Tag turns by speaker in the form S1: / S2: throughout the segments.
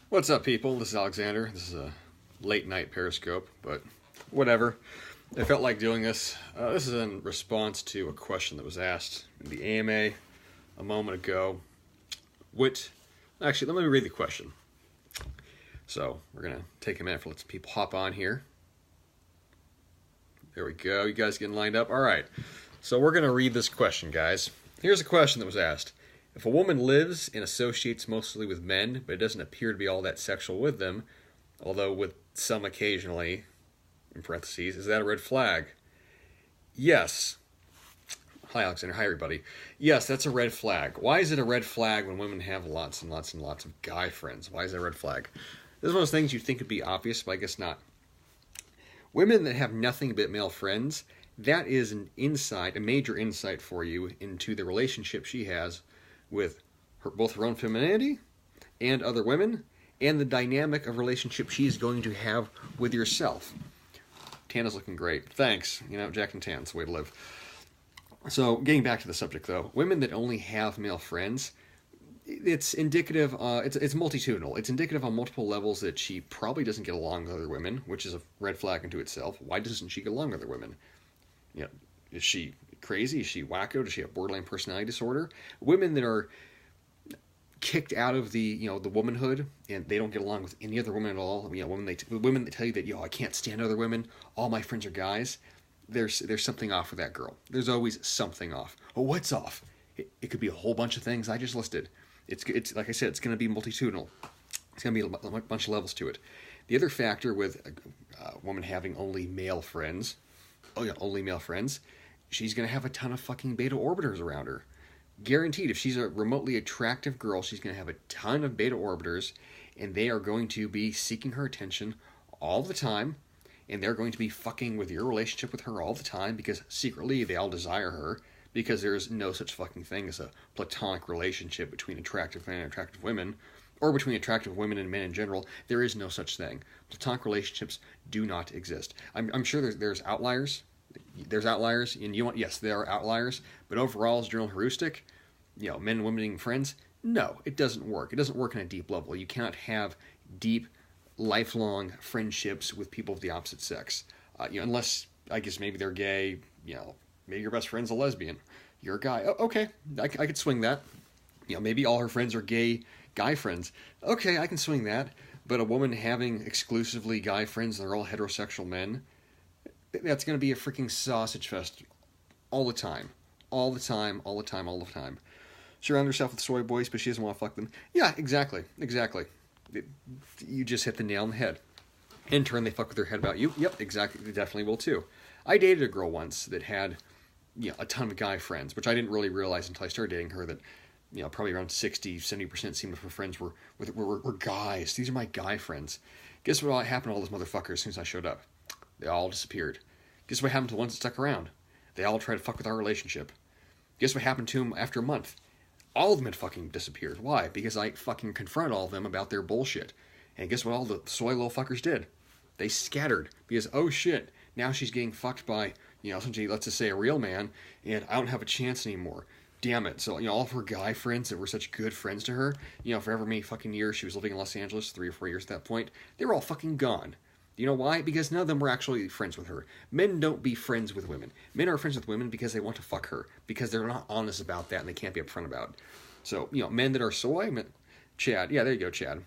S1: What's up, people? This is Alexander. This is a late night Periscope, but whatever. I felt like doing this. This is in response to a question that was asked in the AMA a moment ago. Actually, let me read the question. So, we're going to take a minute for let some people hop on here. There we go. You guys getting lined up? All right. So, we're going to read this question, guys. Here's a question that was asked. If a woman lives and associates mostly with men, but it doesn't appear to be all that sexual with them, although with some occasionally, in parentheses, is that a red flag? Yes. Hi, Alexander. Hi, everybody. Yes, that's a red flag. Why is it a red flag when women have lots and lots and lots of guy friends? Why is that a red flag? This is one of those things you'd think would be obvious, but I guess not. Women that have nothing but male friends, that is an insight, a major insight for you into the relationship she has with both her own femininity and other women, and the dynamic of relationship she's going to have with yourself. Tana's looking great. Thanks. Jack and Tan's the way to live. So, getting back to the subject, though, women that only have male friends, it's indicative, it's multitudinal. It's indicative on multiple levels that she probably doesn't get along with other women, which is a red flag unto itself. Why doesn't she get along with other women? Is she crazy? Is she wacko? Does she have borderline personality disorder? Women that are kicked out of the womanhood and they don't get along with any other woman at all. Women that tell you that I can't stand other women. All my friends are guys. There's something off with that girl. There's always something off. Oh, what's off? It could be a whole bunch of things I just listed. It's like I said, it's going to be multitudinal. It's going to be a bunch of levels to it. The other factor with a woman having only male friends, she's going to have a ton of fucking beta orbiters around her. Guaranteed, if she's a remotely attractive girl, she's going to have a ton of beta orbiters, and they are going to be seeking her attention all the time, and they're going to be fucking with your relationship with her all the time, because secretly they all desire her, because there's no such fucking thing as a platonic relationship between attractive men and attractive women, or between attractive women and men in general. There is no such thing. Platonic relationships do not exist. I'm sure there's outliers. There's outliers, and yes, there are outliers, but overall, as general heuristic, men and women being friends, no, it doesn't work. It doesn't work on a deep level. You cannot have deep, lifelong friendships with people of the opposite sex, unless, I guess, maybe they're gay, maybe your best friend's a lesbian. You're a guy. Oh, okay, I could swing that. Maybe all her friends are gay guy friends. Okay, I can swing that. But a woman having exclusively guy friends and they're all heterosexual men, that's going to be a freaking sausage fest all the time. All the time, all the time, all the time. Surround herself with soy boys, but she doesn't want to fuck them. Yeah, exactly. You just hit the nail on the head. In turn, they fuck with their head about you. Yep, exactly. They definitely will too. I dated a girl once that had a ton of guy friends, which I didn't really realize until I started dating her that probably around 60-70% seemed of her friends were guys. These are my guy friends. Guess what happened to all those motherfuckers as soon as I showed up? They all disappeared. Guess what happened to the ones that stuck around? They all tried to fuck with our relationship. Guess what happened to them after a month? All of them had fucking disappeared. Why? Because I fucking confronted all of them about their bullshit. And guess what all the soy little fuckers did? They scattered. Because, oh shit, now she's getting fucked by, essentially, let's just say a real man, and I don't have a chance anymore. Damn it. So, all of her guy friends that were such good friends to her, for however many fucking years she was living in Los Angeles, 3 or 4 years at that point, they were all fucking gone. You know why? Because none of them were actually friends with her. Men don't be friends with women. Men are friends with women because they want to fuck her. Because they're not honest about that and they can't be upfront about it. So, men that are soy, Chad. Yeah, there you go, Chad.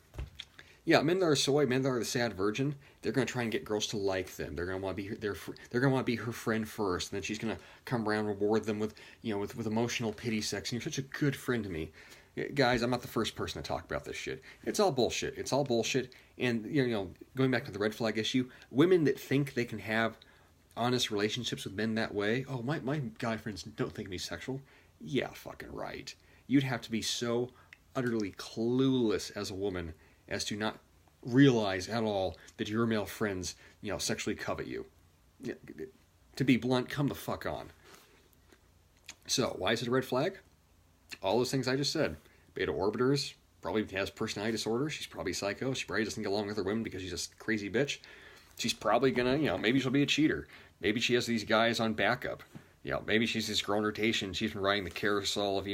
S1: Yeah, men that are soy, men that are the sad virgin, they're going to try and get girls to like them. They're going to want to be they're going to want to be her friend first, and then she's going to come around and reward them with, with emotional pity sex. And you're such a good friend to me. Guys, I'm not the first person to talk about this shit. It's all bullshit. It's all bullshit. And, going back to the red flag issue, women that think they can have honest relationships with men that way, oh, my guy friends don't think me sexual. Yeah, fucking right. You'd have to be so utterly clueless as a woman as to not realize at all that your male friends, sexually covet you. To be blunt, come the fuck on. So, why is it a red flag? All those things I just said. Beta orbiters, probably has personality disorder. She's probably psycho. She probably doesn't get along with other women because she's a crazy bitch. She's probably gonna, maybe she'll be a cheater. Maybe she has these guys on backup. Maybe she's this girl in rotation. She's been riding the carousel of,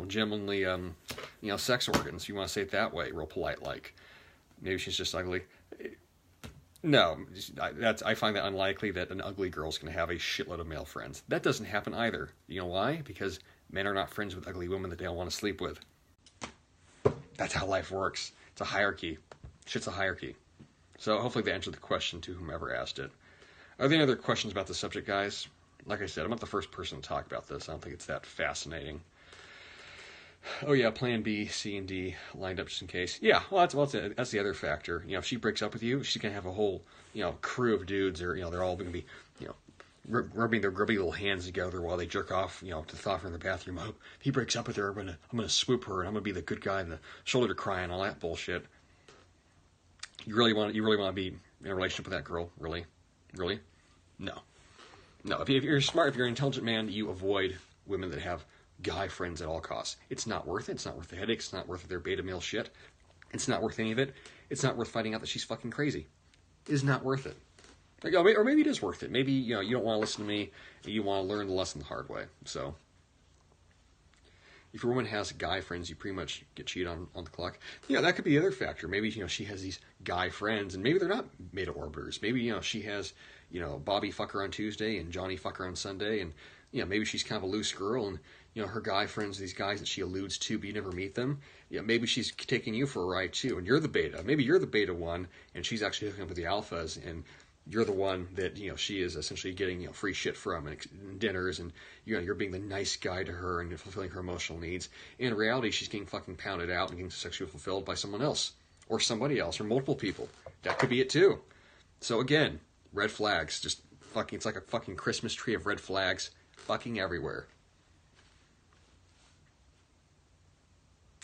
S1: gentlemanly, sex organs. You want to say it that way, real polite like. Maybe she's just ugly. No, I find that unlikely that an ugly girl's going to have a shitload of male friends. That doesn't happen either. You know why? Because men are not friends with ugly women that they don't want to sleep with. That's how life works. It's a hierarchy. Shit's a hierarchy. So hopefully that answered the question to whomever asked it. Are there any other questions about the subject, guys? Like I said, I'm not the first person to talk about this. I don't think it's that fascinating. Oh yeah, plan B, C, and D lined up just in case. Yeah, well that's the other factor. You know, if she breaks up with you, she's gonna have a whole crew of dudes, or they're all gonna be rubbing their grubby little hands together while they jerk off to the thought from the bathroom. Oh, if he breaks up with her, I'm gonna swoop her and I'm gonna be the good guy and the shoulder to cry and all that bullshit. You really want to be in a relationship with that girl? Really? No. If you're smart, if you're an intelligent man, you avoid women that have guy friends at all costs. It's not worth it. It's not worth the headache. It's not worth their beta male shit. It's not worth any of it. It's not worth finding out that she's fucking crazy. It is not worth it. Or maybe it is worth it. Maybe you don't want to listen to me and you want to learn the lesson the hard way. So if your woman has guy friends, you pretty much get cheated on the clock. That could be the other factor. Maybe she has these guy friends and maybe they're not beta orbiters. Maybe she has Bobby fuck her on Tuesday and Johnny fuck her on Sunday, and maybe she's kind of a loose girl and her guy friends, these guys that she alludes to, but you never meet them. Maybe she's taking you for a ride too, and you're the beta. Maybe you're the beta one, and she's actually hooking up with the alphas, and you're the one that she is essentially getting free shit from and dinners, and you're being the nice guy to her and fulfilling her emotional needs. In reality, she's getting fucking pounded out and getting sexually fulfilled by someone else or somebody else or multiple people. That could be it too. So again, red flags. Just fucking, it's like a fucking Christmas tree of red flags fucking everywhere.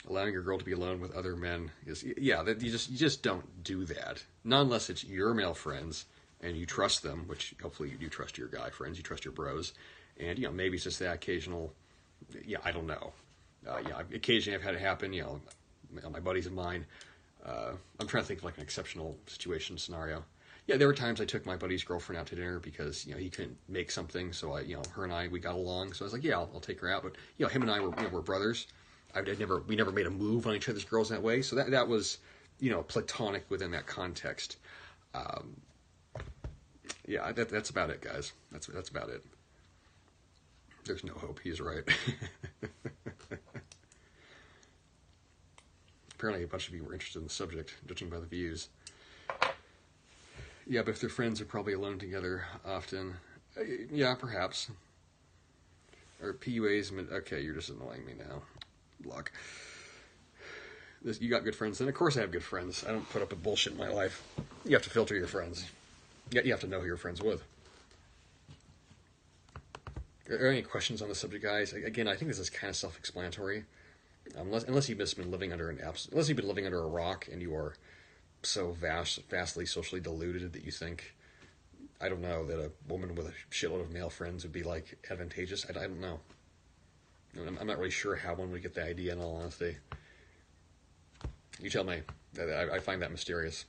S1: Allowing your girl to be alone with other men is, you just don't do that. Not unless it's your male friends and you trust them, which hopefully you do trust your guy friends, you trust your bros, and maybe it's just that occasional, I don't know. Occasionally I've had it happen. My buddies of mine. I'm trying to think of like an exceptional situation scenario. There were times I took my buddy's girlfriend out to dinner because he couldn't make something, so her and we got along. So I was like, I'll take her out. But him and I were brothers. We never made a move on each other's girls that way. So that was platonic within that context. That's about it, guys. That's about it. There's no hope. He's right. Apparently, a bunch of you were interested in the subject, judging by the views. But if their friends are probably alone together often, perhaps. Or PUAs. Okay, you're just annoying me now. Luck. You got good friends? Then of course I have good friends. I don't put up with bullshit in my life. You have to filter your friends. You have to know who you're friends with. Are there any questions on the subject, guys? Again, I think this is kind of self-explanatory. Unless you've just been living under unless you've been living under a rock and you are so vastly socially deluded that you think, I don't know, that a woman with a shitload of male friends would be like advantageous. I don't know. I'm not really sure how one would get the idea, in all honesty. You tell me. I find that mysterious.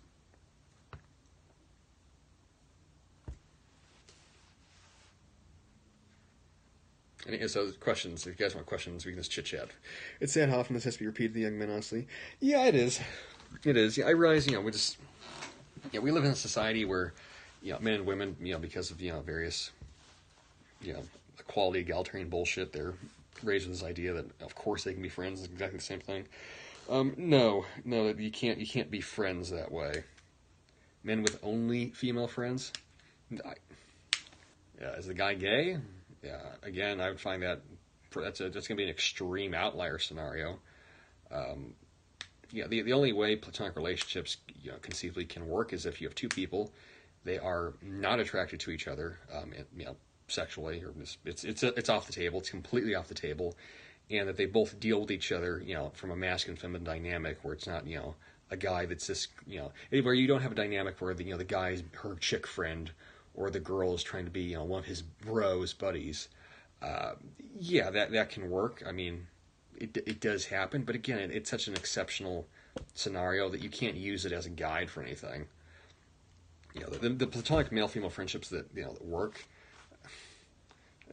S1: And so, questions. If you guys want questions, we can just chit-chat. It's Sam Hoffman. This has to be repeated to the young men, honestly. Yeah, it is. It is. I realize, we live in a society where, men and women, because of, various, equality, egalitarian bullshit, they're raised with this idea that, of course, they can be friends. It's exactly the same thing. No, you can't be friends that way. Men with only female friends? Is the guy gay? Yeah, again, I would find that's going to be an extreme outlier scenario. The only way platonic relationships, conceivably can work is if you have two people, they are not attracted to each other, sexually, or it's off the table. It's completely off the table, and that they both deal with each other, from a masculine feminine dynamic where it's not, a guy that's just, where you don't have a dynamic where the guy is her chick friend or the girl is trying to be, one of his bros, buddies. That can work. I mean, it does happen, but again, it's such an exceptional scenario that you can't use it as a guide for anything. The platonic male-female friendships that work.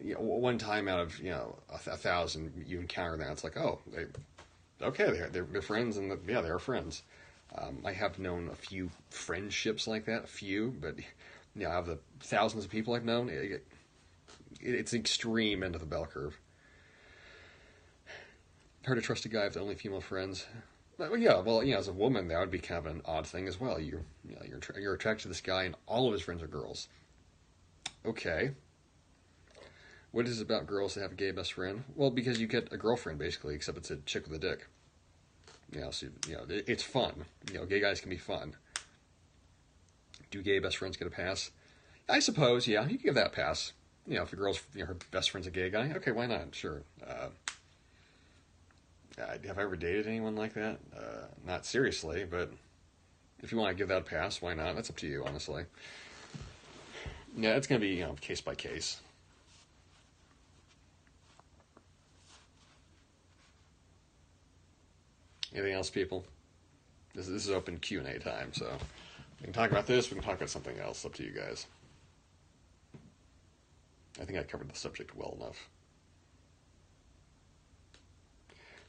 S1: One time out of 1,000, you encounter that. It's like, oh, they're friends, and they're friends. I have known a few friendships like that, a few, but out of the thousands of people I've known, it's extreme end of the bell curve. Hard to trust a guy with only female friends. But, as a woman, that would be kind of an odd thing as well. You're attracted to this guy, and all of his friends are girls. Okay. What is it about girls that have a gay best friend? Well, because you get a girlfriend, basically, except it's a chick with a dick. It's fun. Gay guys can be fun. Do gay best friends get a pass? I suppose, yeah, you can give that a pass. If the girl's, her best friend's a gay guy, okay, why not? Sure. Have I ever dated anyone like that? Not seriously, but if you want to give that a pass, why not? That's up to you, honestly. Yeah, it's going to be, case by case. Anything else, people? This is open Q&A time, so we can talk about this, we can talk about something else. Up to you guys. I think I covered the subject well enough.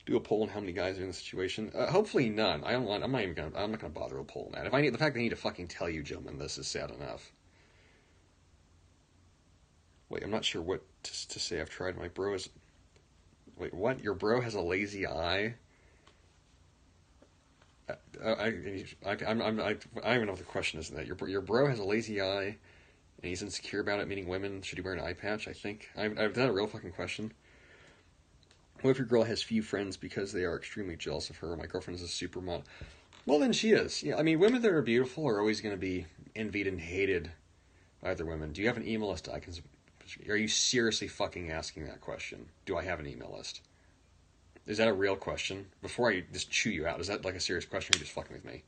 S1: Do a poll on how many guys are in the situation. Hopefully none. I'm not gonna bother with a poll on that. The fact that I need to fucking tell you, gentlemen, this is sad enough. Wait, I'm not sure what to say. I've tried. My bro is. Wait, what? Your bro has a lazy eye? I don't even know what the question is in that. Your bro has a lazy eye, and he's insecure about it, meaning women, should he wear an eye patch, I think? I've done a real fucking question. What if your girl has few friends because they are extremely jealous of her? My girlfriend is a supermodel. Well, then she is. Women that are beautiful are always going to be envied and hated by other women. Do you have an email list I can... Are you seriously fucking asking that question? Do I have an email list? Is that a real question? Before I just chew you out, is that like a serious question or are you just fucking with me?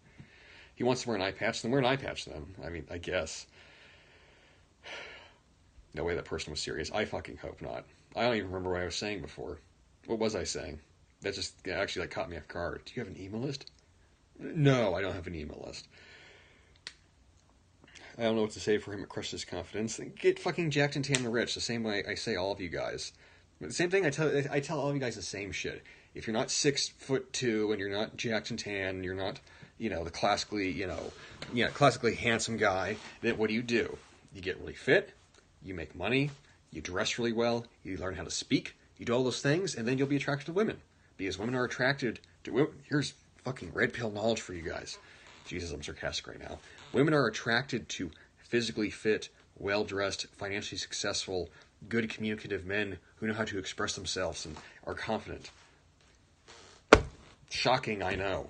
S1: He wants to wear an eye patch, then wear an eye patch then. I guess. No way that person was serious. I fucking hope not. I don't even remember what I was saying before. What was I saying? That just actually caught me off guard. Do you have an email list? No, I don't have an email list. I don't know what to say for him. It crushes his confidence. Get fucking jacked and tan and rich. The same way I say all of you guys. The same thing I tell all of you guys the same shit. If you're not 6'2" and you're not jacked and tan, and you're not, the classically handsome guy, then what do? You get really fit, you make money, you dress really well, you learn how to speak, you do all those things, and then you'll be attracted to women. Because women are attracted to women. Here's fucking red pill knowledge for you guys. Jesus, I'm sarcastic right now. Women are attracted to physically fit, well-dressed, financially successful, good communicative men who know how to express themselves and are confident. Shocking, I know.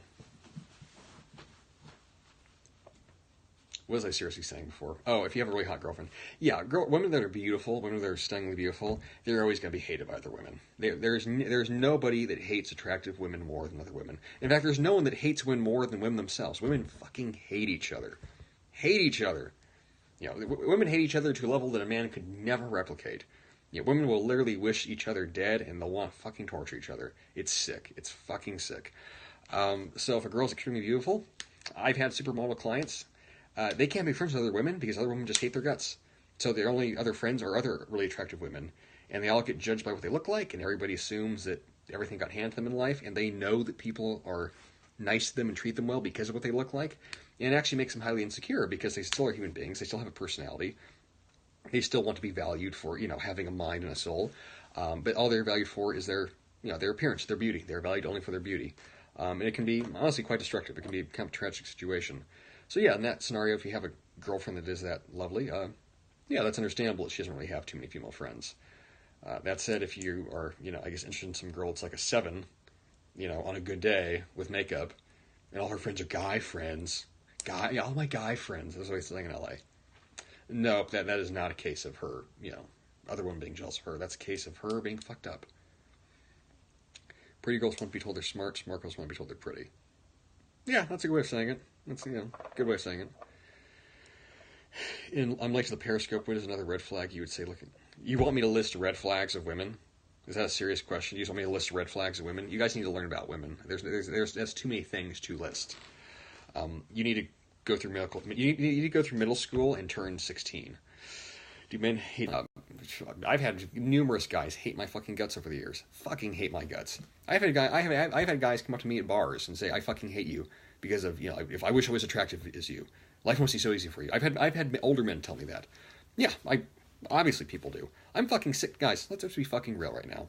S1: What was I seriously saying before? Oh, if you have a really hot girlfriend. Yeah, women that are beautiful, women that are stunningly beautiful, they're always going to be hated by other women. There's nobody that hates attractive women more than other women. In fact, there's no one that hates women more than women themselves. Women fucking hate each other. Hate each other. Women hate each other to a level that a man could never replicate. Women will literally wish each other dead, and they'll want to fucking torture each other. It's sick. It's fucking sick. So if a girl's extremely beautiful, I've had supermodel clients. They can't be friends with other women because other women just hate their guts. So their only other friends are other really attractive women, and they all get judged by what they look like, and everybody assumes that everything got handed to them in life, and they know that people are nice to them and treat them well because of what they look like. And it actually makes them highly insecure because they still are human beings. They still have a personality. They still want to be valued for, having a mind and a soul. But all they're valued for is their appearance, their beauty. They're valued only for their beauty. And it can be, honestly, quite destructive. It can be kind of a tragic situation. So in that scenario, if you have a girlfriend that is that lovely, that's understandable that she doesn't really have too many female friends. That said, if you are, interested in some girl that's like a 7, on a good day with makeup, and all her friends are guy friends, all my guy friends, that's what I saying in LA. Nope, that is not a case of her, other women being jealous of her. That's a case of her being fucked up. Pretty girls want to be told they're smart. Smart girls want to be told they're pretty. Yeah, that's a good way of saying it. That's a good way of saying it. Unlike the Periscope, what is another red flag you would say? Look, you want me to list red flags of women? Is that a serious question? You just want me to list red flags of women? You guys need to learn about women. There's too many things to list. You need to go through middle school and turn 16. Do men hate I've had numerous guys hate my fucking guts over the years. Fucking hate my guts. I've had guys come up to me at bars and say, "I fucking hate you because of, you know, if I wish I was attractive as you. Life must be so easy for you." I've had older men tell me that. Yeah, obviously people do. I'm fucking sick, guys. Let's just be fucking real right now.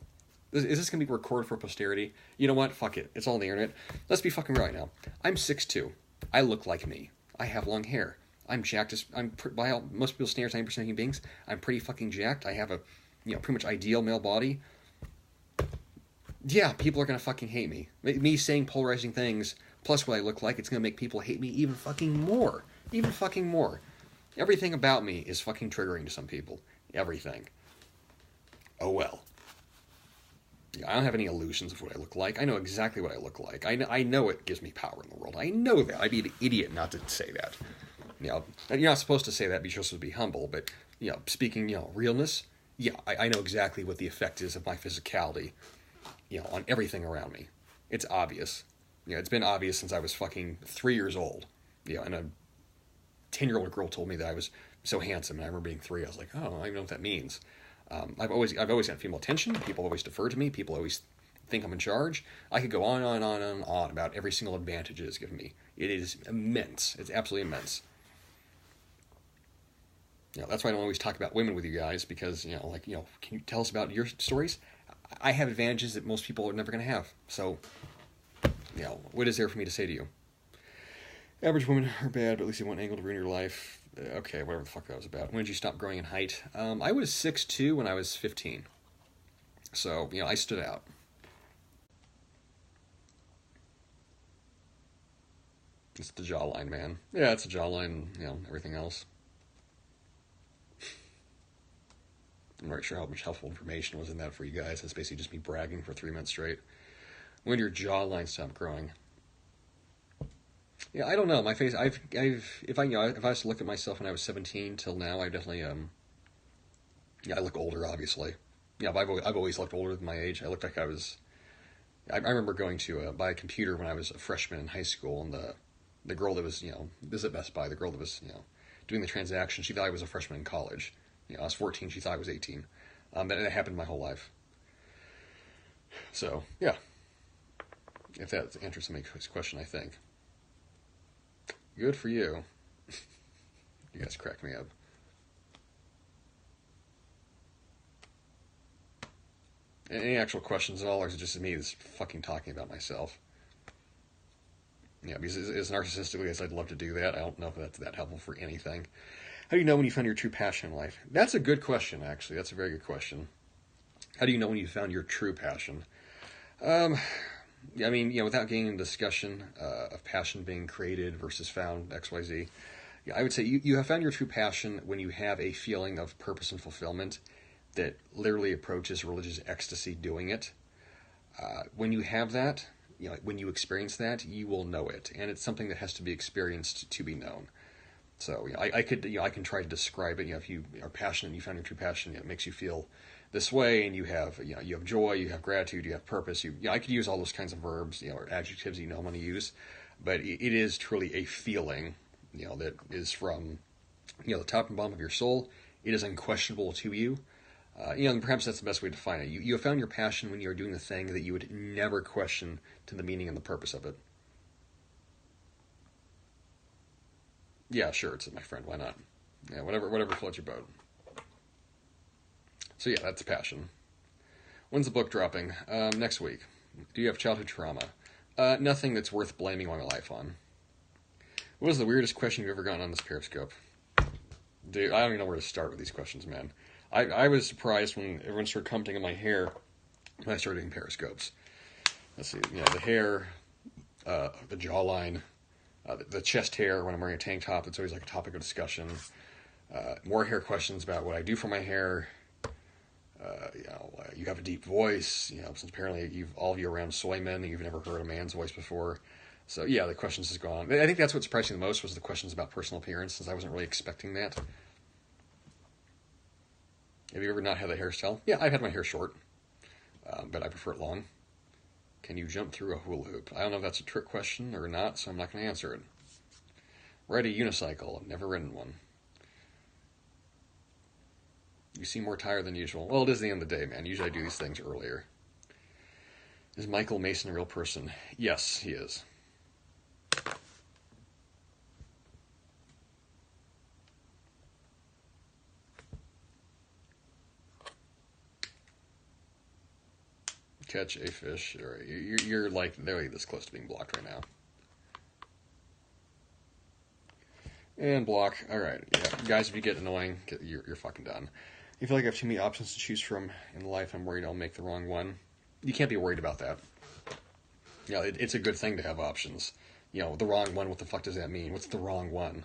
S1: Is this gonna be recorded for posterity? You know what? Fuck it. It's all on the internet. Let's be fucking real right now. I'm 6'2". I look like me. I have long hair. I'm jacked. By most people's standards, 90% of human beings, I'm pretty fucking jacked. I have a, you know, pretty much ideal male body. Yeah, people are gonna fucking hate me. Me saying polarizing things, plus what I look like, it's gonna make people hate me even fucking more. Even fucking more. Everything about me is fucking triggering to some people. Everything. Oh well. I don't have any illusions of what I look like. I know exactly what I look like. I know it gives me power in the world. I know that. I'd be an idiot not to say that. You know, you're not supposed to say that because you're supposed to be humble, but, you know, speaking, you know, realness, yeah, I know exactly what the effect is of my physicality, you know, on everything around me. It's obvious. You know, it's been obvious since I was fucking 3 years old. You know, and a 10-year-old girl told me that I was so handsome, and I remember being 3. I was like, oh, I don't even know what that means. I've always got female attention. People always defer to me. People always think I'm in charge. I could go on and on and on about every single advantage it has given me. It is immense. It's absolutely immense. You know, that's why I don't always talk about women with you guys, because, you know, like, you know, can you tell us about your stories? I have advantages that most people are never going to have. So, you know, what is there for me to say to you? Average women are bad, but at least they want an angle to ruin your life. Okay, whatever the fuck that was about. When did you stop growing in height? I was 6'2" when I was 15. So, you know, I stood out. It's the jawline, man. Yeah, it's the jawline, you know, everything else. I'm not sure how much helpful information was in that for you guys. It's basically just me bragging for 3 months straight. When did your jawline stop growing? Yeah, I don't know. My face, if I was to look at myself when I was 17 till now, I definitely, yeah, I look older, obviously. Yeah, but I've always looked older than my age. I looked like I was, I remember going to buy a computer when I was a freshman in high school, and the girl that was, you know, this is at Best Buy, the girl that was, you know, doing the transaction, she thought I was a freshman in college. You know, I was 14, she thought I was 18. That happened my whole life. So, yeah. If that answers somebody's question, I think. Good for you. You guys crack me up. Any actual questions at all, or is it just me that's fucking talking about myself? Yeah, because as narcissistically as I'd love to do that, I don't know if that's that helpful for anything. How do you know when you found your true passion in life? That's a good question, actually. That's a very good question. How do you know when you found your true passion? Yeah, I mean, you know, without getting into discussion of passion being created versus found, XYZ, yeah, I would say you have found your true passion when you have a feeling of purpose and fulfillment that literally approaches religious ecstasy doing it. When you have that, you know, when you experience that, you will know it, and it's something that has to be experienced to be known. So, you know, I can try to describe it. You know, if you are passionate and you found your true passion, it makes you feel this way, and you have joy, you have gratitude, you have purpose. I could use all those kinds of verbs, you know, or adjectives you know I'm going to use, but it is truly a feeling, you know, that is from, you know, the top and bottom of your soul. It is unquestionable to you. You know, and perhaps that's the best way to define it. You have found your passion when you are doing the thing that you would never question to the meaning and the purpose of it. Yeah, sure, it's my friend. Why not? Yeah, whatever floats your boat. So yeah, that's passion. When's the book dropping? Next week. Do you have childhood trauma? Nothing that's worth blaming my life on. What was the weirdest question you've ever gotten on this Periscope? Dude, I don't even know where to start with these questions, man. I was surprised when everyone started commenting on my hair when I started doing Periscopes. Let's see, you know, the hair, the jawline, the chest hair when I'm wearing a tank top. It's always like a topic of discussion. More hair questions about what I do for my hair. You know, you have a deep voice. You know, since apparently all of you are around soy men, and you've never heard a man's voice before. So yeah, the questions has gone. I think that's what surprised me the most was the questions about personal appearance, since I wasn't really expecting that. Have you ever not had a hairstyle? Yeah, I've had my hair short, but I prefer it long. Can you jump through a hula hoop? I don't know if that's a trick question or not, so I'm not going to answer it. Ride a unicycle. I've never ridden one. You seem more tired than usual. Well, it is the end of the day, man. Usually I do these things earlier. Is Michael Mason a real person? Yes, he is. Catch a fish. All right. You're like literally this close to being blocked right now. And block. All right. Yeah, guys, if you get annoying, you're fucking done. You feel like I have too many options to choose from in life. I'm worried I'll make the wrong one. You can't be worried about that. You know, it's a good thing to have options. You know, the wrong one, what the fuck does that mean? What's the wrong one?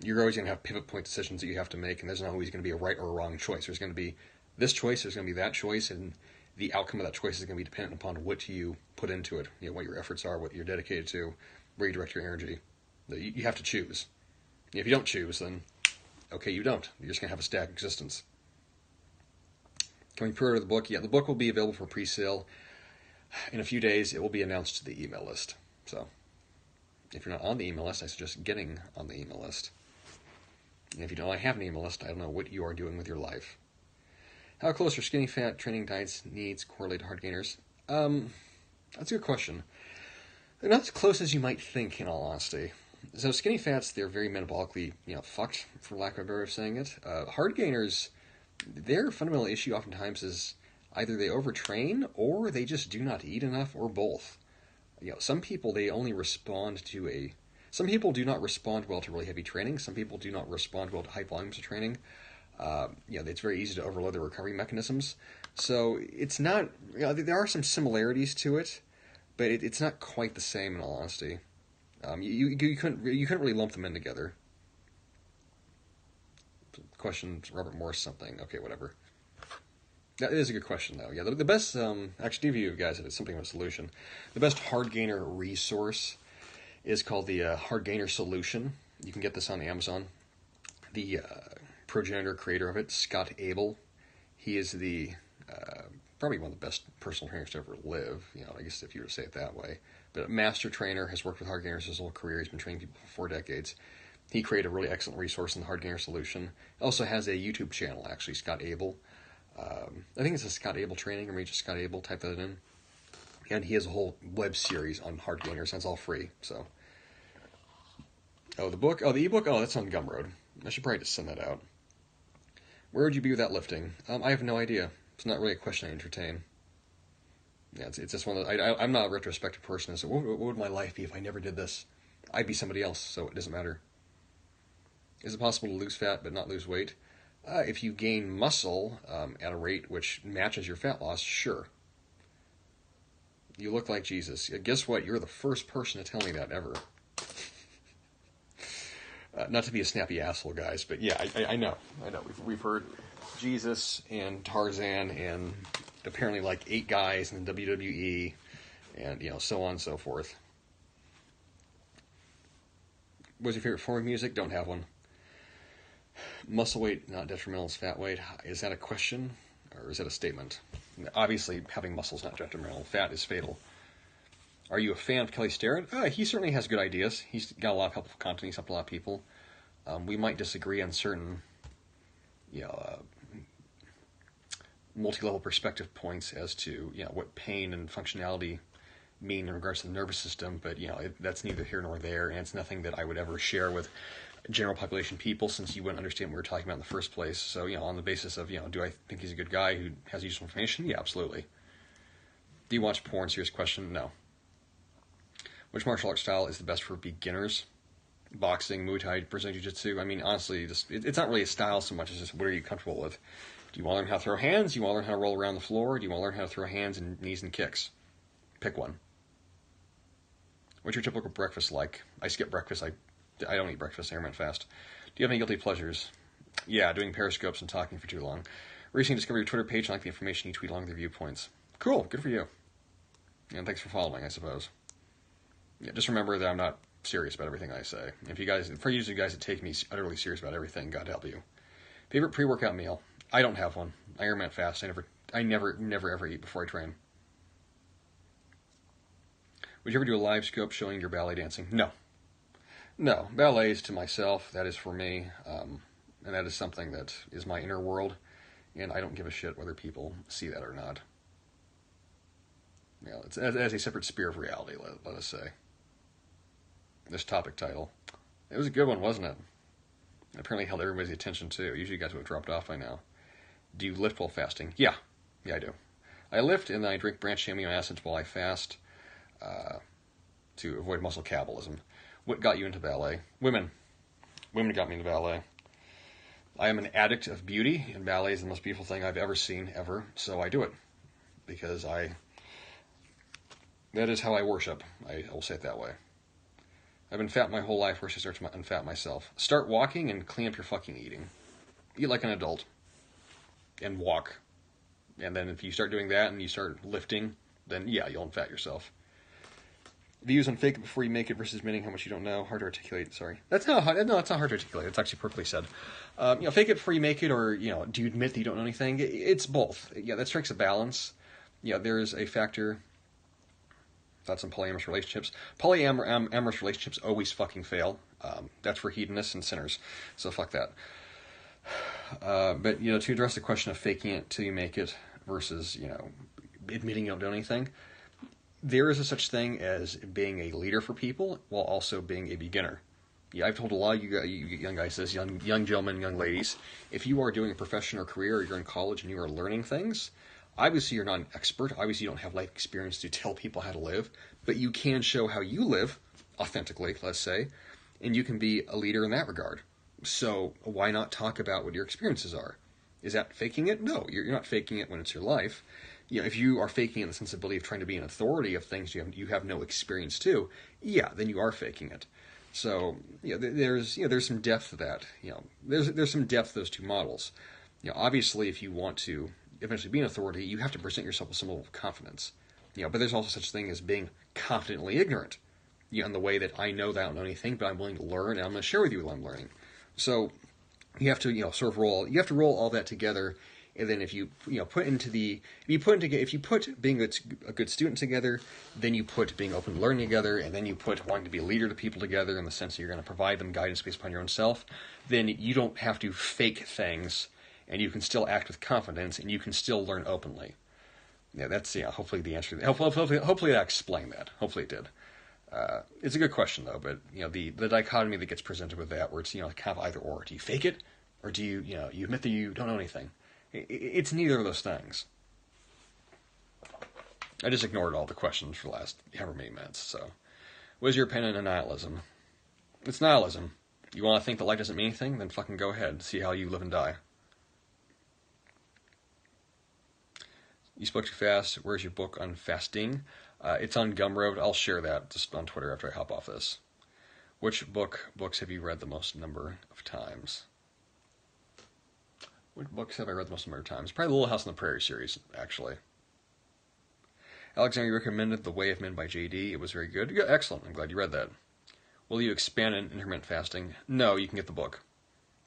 S1: You're always going to have pivot point decisions that you have to make, and there's not always going to be a right or a wrong choice. There's going to be this choice, there's going to be that choice, and the outcome of that choice is going to be dependent upon what you put into it. You know, what your efforts are, what you're dedicated to, where you direct your energy. You have to choose. If you don't choose, then, okay, you don't. You're just going to have a static existence. Can we pre-order the book? Yeah, the book will be available for pre-sale. In a few days, it will be announced to the email list. So, if you're not on the email list, I suggest getting on the email list. And if you don't have an email list, I don't know what you are doing with your life. How close are skinny fat training diets needs correlate to hard gainers? That's a good question. They're not as close as you might think, in all honesty. So skinny fats, they're very metabolically, fucked, for lack of a better way of saying it. Hard gainers, their fundamental issue oftentimes is either they overtrain or they just do not eat enough, or both. Some people, they only respond to some people do not respond well to really heavy training. Some people do not respond well to high volumes of training. It's very easy to overload their recovery mechanisms. So it's not, there are some similarities to it, but it's not quite the same, in all honesty. You couldn't really lump them in together. Question, Robert Morris something. Okay, whatever. That is a good question, though. Yeah, the best, actually, to you guys, it's something of a solution. The best hard gainer resource is called the Hard Gainer Solution. You can get this on Amazon. The progenitor creator of it, Scott Abel, he is the probably one of the best personal trainers to ever live. I guess if you were to say it that way. But a master trainer, has worked with hard gainers his whole career. He's been training people for 4 decades. He created a really excellent resource in the Hard Gainer Solution. Also has a YouTube channel, actually, Scott Abel. I think it's a Scott Abel training, or maybe just Scott Abel, type that in. And he has a whole web series on hard gainers, and it's all free. So, the book, the ebook, that's on Gumroad. I should probably just send that out. Where would you be without lifting? I have no idea. It's not really a question I entertain. Yeah, it's just one of those, I'm not a retrospective person. So what would my life be if I never did this? I'd be somebody else, so it doesn't matter. Is it possible to lose fat but not lose weight? If you gain muscle at a rate which matches your fat loss, sure. You look like Jesus. Guess what? You're the first person to tell me that ever. Not to be a snappy asshole, guys, but yeah, I know. We've heard Jesus and Tarzan and apparently like 8 guys in the WWE and, so on and so forth. What's your favorite form of music? Don't have one. Muscle weight not detrimental as fat weight. Is that a question or is that a statement? Obviously, having muscle is not detrimental. Fat is fatal. Are you a fan of Kelly Starrett? He certainly has good ideas. He's got a lot of helpful content. He's helped a lot of people. We might disagree on certain, multi-level perspective points as to, what pain and functionality mean in regards to the nervous system. But, that's neither here nor there, and it's nothing that I would ever share with general population people, since you wouldn't understand what we were talking about in the first place. So, on the basis of, do I think he's a good guy who has useful information? Yeah, absolutely. Do you watch porn? Serious question. No. Which martial art style is the best for beginners? Boxing, Muay Thai, Brazilian Jiu-Jitsu. I mean, honestly, it's not really a style so much as just what are you comfortable with. Do you want to learn how to throw hands? Do you want to learn how to roll around the floor? Do you want to learn how to throw hands and knees and kicks? Pick one. What's your typical breakfast like? I skip breakfast. I don't eat breakfast. I intermittent fast. Do you have any guilty pleasures? Yeah, doing periscopes and talking for too long. Recently discovered your Twitter page and like the information you tweet along with your viewpoints. Cool. Good for you. And thanks for following, I suppose. Yeah, just remember that I'm not serious about everything I say. For you guys that take me utterly serious about everything, God help you. Favorite pre-workout meal? I don't have one. I intermittent fast. I never ever eat before I train. Would you ever do a live scope showing your ballet dancing? No. Ballet is to myself. That is for me. And that is something that is my inner world. And I don't give a shit whether people see that or not. You know, it's as a separate sphere of reality, let us say. This topic title. It was a good one, wasn't it? It apparently held everybody's attention, too. Usually you guys would have dropped off by now. Do you lift while fasting? Yeah. Yeah, I do. I lift and then I drink branched amino acids while I fast to avoid muscle catabolism. What got you into ballet? Women. Women got me into ballet. I am an addict of beauty, and ballet is the most beautiful thing I've ever seen, ever. So I do it. Because that is how I worship. I will say it that way. I've been fat my whole life. First I start to unfat myself. Start walking and clean up your fucking eating. Eat like an adult. And walk. And then if you start doing that and you start lifting, then yeah, you'll unfat yourself. Views on fake it before you make it versus admitting how much you don't know. Hard to articulate, sorry. That's not hard to articulate. It's actually perfectly said. Fake it before you make it, or, do you admit that you don't know anything? It's both. Yeah, that strikes a balance. Yeah, there is a factor. Thoughts on polyamorous relationships. Polyamorous relationships always fucking fail. That's for hedonists and sinners. So fuck that. But, to address the question of faking it till you make it versus, admitting you don't do anything, there is a such thing as being a leader for people while also being a beginner. Yeah, I've told a lot of you young guys this, young gentlemen, young ladies, if you are doing a profession or career, or you're in college and you are learning things, obviously you're not an expert, obviously you don't have life experience to tell people how to live, but you can show how you live, authentically, let's say, and you can be a leader in that regard. So why not talk about what your experiences are? Is that faking it? No, you're not faking it when it's your life. If you are faking it in the sensibility of trying to be an authority of things you have no experience to, yeah, then you are faking it. So there's some depth to that. There's some depth to those two models. Obviously, if you want to eventually be an authority, you have to present yourself with some level of confidence. But there's also such thing as being confidently ignorant. In the way that I know that I don't know anything, but I'm willing to learn, and I'm going to share with you what I'm learning. So you have to sort of roll all that together. And then if you put being a good student together, then you put being open to learning together, and then you put wanting to be a leader to people together in the sense that you're going to provide them guidance based upon your own self, then you don't have to fake things, and you can still act with confidence, and you can still learn openly. Yeah, that's hopefully the answer. Hopefully I explained that. Hopefully it did. It's a good question though, but the dichotomy that gets presented with that, where it's kind of either or. Do you fake it, or do you you admit that you don't know anything? It's neither of those things. I just ignored all the questions for the last however many minutes. So, what is your opinion on nihilism? It's nihilism. You want to think that life doesn't mean anything? Then fucking go ahead. See how you live and die. You spoke too fast. Where's your book on fasting? It's on Gumroad. I'll share that just on Twitter after I hop off this. Which books have you read the most number of times? What books have I read the most number of times? Probably the Little House on the Prairie series, actually. Alexander, you recommended The Way of Men by J.D. It was very good. Yeah, excellent. I'm glad you read that. Will you expand on intermittent fasting? No, you can get the book.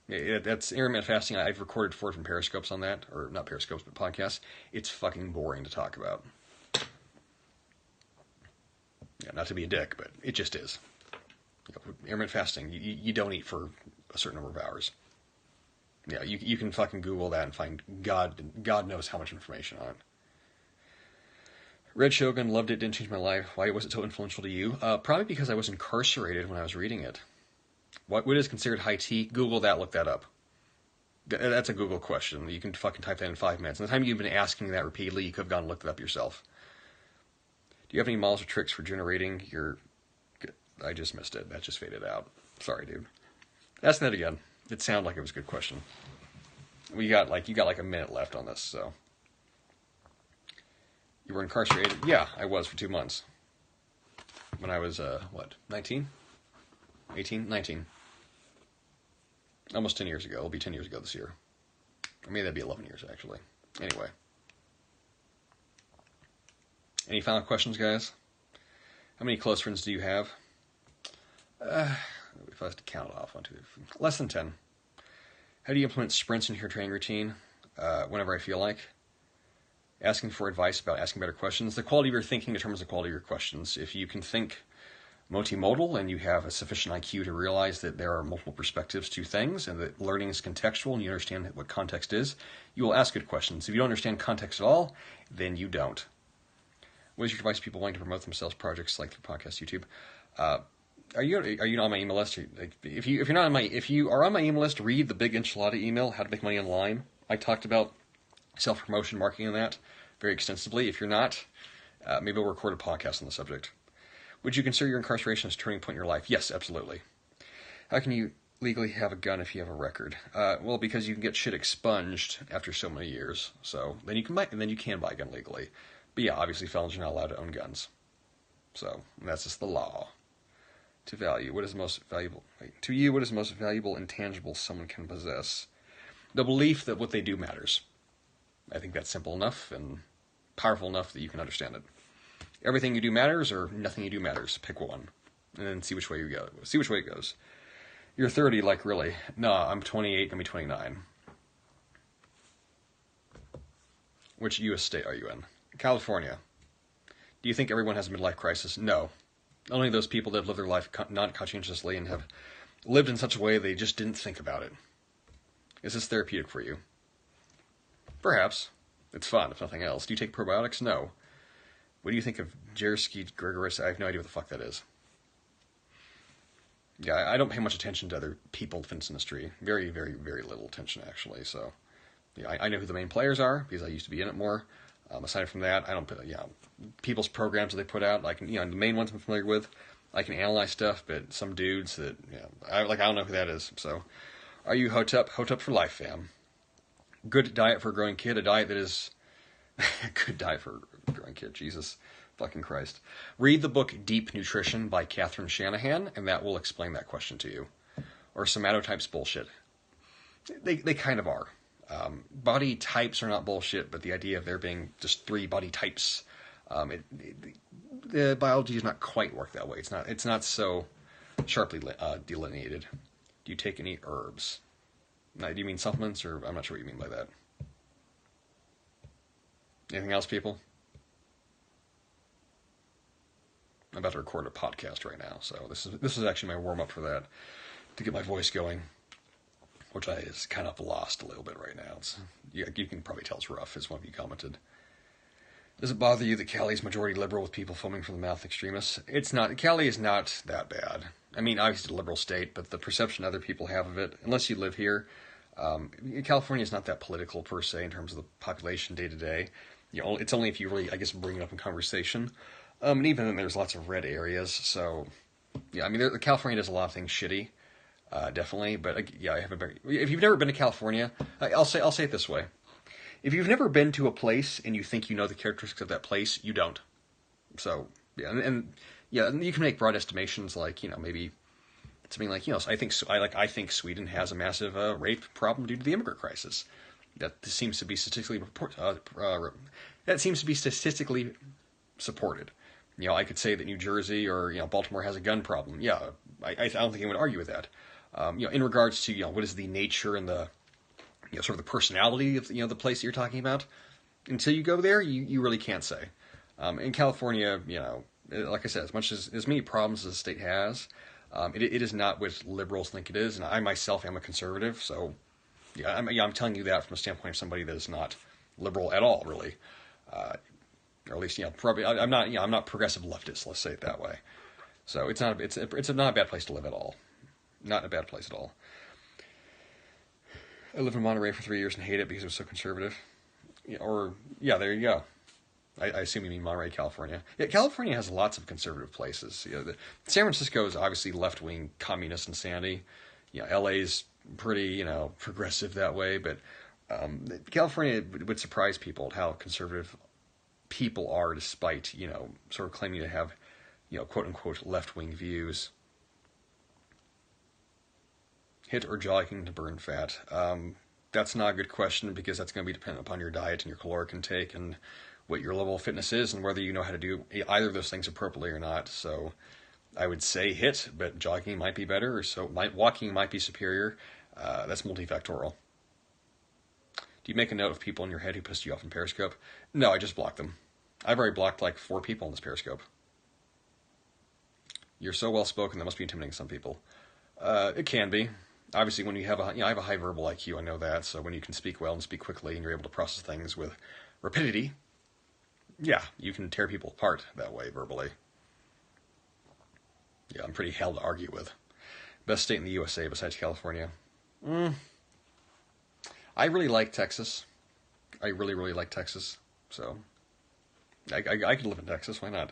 S1: That's intermittent fasting. I've recorded 4 different Periscopes on that. Or not Periscopes, but podcasts. It's fucking boring to talk about. Yeah, not to be a dick, but it just is. Intermittent fasting, you don't eat for a certain number of hours. Yeah, you can fucking Google that and find God knows how much information on it. Red Shogun, loved it, didn't change my life. Why was it so influential to you? Probably because I was incarcerated when I was reading it. What is considered high tea? Google that, look that up. That's a Google question. You can fucking type that in 5 minutes. And the time you've been asking that repeatedly, you could have gone and looked it up yourself. Do you have any models or tricks for generating your... I just missed it. That just faded out. Sorry, dude. Ask that again. It sounded like it was a good question. You got like a minute left on this, so. You were incarcerated? Yeah, I was for 2 months. When I was, 19? 18? 19. Almost 10 years ago. It'll be 10 years ago this year. Or maybe that'd be 11 years, actually. Anyway. Any final questions, guys? How many close friends do you have? If I was to count it off, 1, 2, 3, less than 10. How do you implement sprints into your training routine? Whenever I feel like. Asking for advice about asking better questions. The quality of your thinking determines the quality of your questions. If you can think multimodal and you have a sufficient IQ to realize that there are multiple perspectives to things and that learning is contextual and you understand what context is, you will ask good questions. If you don't understand context at all, then you don't. What is your advice to people wanting to promote themselves, projects like through podcast, YouTube? Are you not on my email list? If you are on my email list, read the big enchilada email, How to Make Money Online. I talked about self-promotion marketing on that very extensively. If you're not, maybe we'll record a podcast on the subject. Would you consider your incarceration as a turning point in your life? Yes, absolutely. How can you legally have a gun if you have a record? Well, because you can get shit expunged after so many years. So then you can buy a gun legally. But yeah, obviously felons are not allowed to own guns. So that's just the law. To you, what is the most valuable intangible someone can possess? The belief that what they do matters. I think that's simple enough and powerful enough that you can understand it. Everything you do matters, or nothing you do matters. Pick one, and then see which way you go. See which way it goes. You're 30, like really? No, I'm 28. Gonna be 29. Which U.S. state are you in? California. Do you think everyone has a midlife crisis? No. Only those people that have lived their life not conscientiously and have lived in such a way they just didn't think about it. Is this therapeutic for you? Perhaps. It's fun, if nothing else. Do you take probiotics? No. What do you think of Jersky Gregoris? I have no idea what the fuck that is. Yeah, I don't pay much attention to other people in the fitness industry. Very, very, very little attention, actually. So, yeah, I know who the main players are because I used to be in it more. Aside from that, I don't put, people's programs that they put out, like, the main ones I'm familiar with, I can analyze stuff, but some dudes that, I don't know who that is. So, are you Hotep? Hotep for life, fam. Good diet for a growing kid, a diet that is, good diet for a growing kid, Jesus fucking Christ. Read the book Deep Nutrition by Catherine Shanahan, and that will explain that question to you. Or somatotypes bullshit. They kind of are. Body types are not bullshit, but the idea of there being just 3 body types, the biology does not quite work that way. It's not so sharply delineated. Do you take any herbs? Now, do you mean supplements, or I'm not sure what you mean by that. Anything else, people? I'm about to record a podcast right now, so this is actually my warm up for that, to get my voice going. Which is kind of lost a little bit right now. You can probably tell it's rough, as one of you commented. Does it bother you that Cali is majority liberal with people foaming from the mouth extremists? It's not. Cali is not that bad. I mean, obviously it's a liberal state, but the perception other people have of it, unless you live here, California is not that political per se in terms of the population day to day. It's only if you really, I guess, bring it up in conversation. And even then, there's lots of red areas. So, yeah, I mean, California does a lot of things shitty. Definitely, but if you've never been to California, I'll say it this way. If you've never been to a place and you think you know the characteristics of that place, you don't. So, yeah, and you can make broad estimations like, maybe something like, I think Sweden has a massive rape problem due to the immigrant crisis. That seems to be statistically supported. I could say that New Jersey or Baltimore has a gun problem. Yeah, I don't think I would argue with that. In regards to what is the nature and the sort of the personality of the place that you're talking about, until you go there, you really can't say. In California, like I said, as much as many problems as the state has, it is not what liberals think it is, and I myself am a conservative, so I'm telling you that from a standpoint of somebody that is not liberal at all, really, or at least probably I'm not progressive leftist. Let's say it that way. So it's not a bad place to live at all. Not a bad place at all. I lived in Monterey for 3 years and hate it because it was so conservative. There you go. I assume you mean Monterey, California. Yeah, California has lots of conservative places. San Francisco is obviously left-wing communist insanity. LA's pretty, progressive that way. But California would surprise people at how conservative people are, despite, sort of claiming to have, quote-unquote left-wing views. HIIT or jogging to burn fat? That's not a good question because that's going to be dependent upon your diet and your caloric intake and what your level of fitness is and whether you know how to do either of those things appropriately or not. So I would say HIIT, but jogging might be better, or walking might be superior. That's multifactorial. Do you make a note of people in your head who pissed you off in Periscope? No, I just blocked them. I've already blocked like 4 people in this Periscope. You're so well spoken that must be intimidating to some people. It can be. Obviously, when you have I have a high verbal IQ, I know that. So when you can speak well and speak quickly, and you're able to process things with rapidity, yeah, you can tear people apart that way verbally. Yeah, I'm pretty hell to argue with. Best state in the USA besides California. I really like Texas. I really, really like Texas. So I could live in Texas. Why not?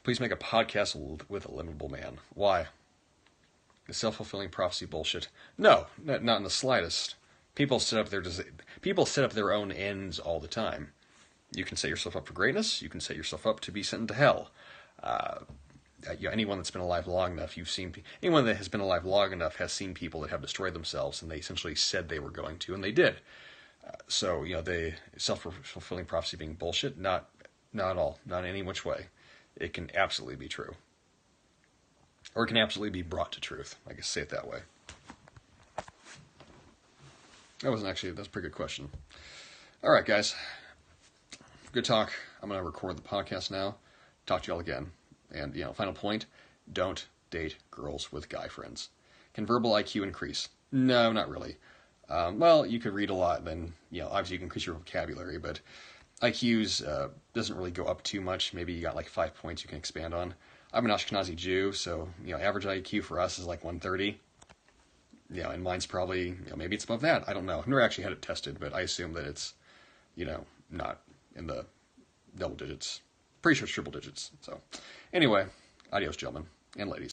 S1: Please make a podcast with a limitable man. Why? The self-fulfilling prophecy bullshit. No, not in the slightest. People set up their own ends all the time. You can set yourself up for greatness. You can set yourself up to be sent into hell. Anyone that's been alive long enough, anyone that has been alive long enough has seen people that have destroyed themselves, and they essentially said they were going to, and they did. So the self-fulfilling prophecy being bullshit, not at all, not in any which way. It can absolutely be true, or it can absolutely be brought to truth. I guess say it that way. That's a pretty good question. All right, guys, good talk. I'm gonna record the podcast now. Talk to y'all again. And, final point, don't date girls with guy friends. Can verbal IQ increase? No, not really. Well, you could read a lot, then, obviously you can increase your vocabulary, but IQs doesn't really go up too much. Maybe you got like 5 points you can expand on. I'm an Ashkenazi Jew, so, average IQ for us is like 130. And mine's probably, maybe it's above that. I don't know. I've never actually had it tested, but I assume that it's, not in the double digits. Pretty sure it's triple digits. So, anyway, adios, gentlemen and ladies.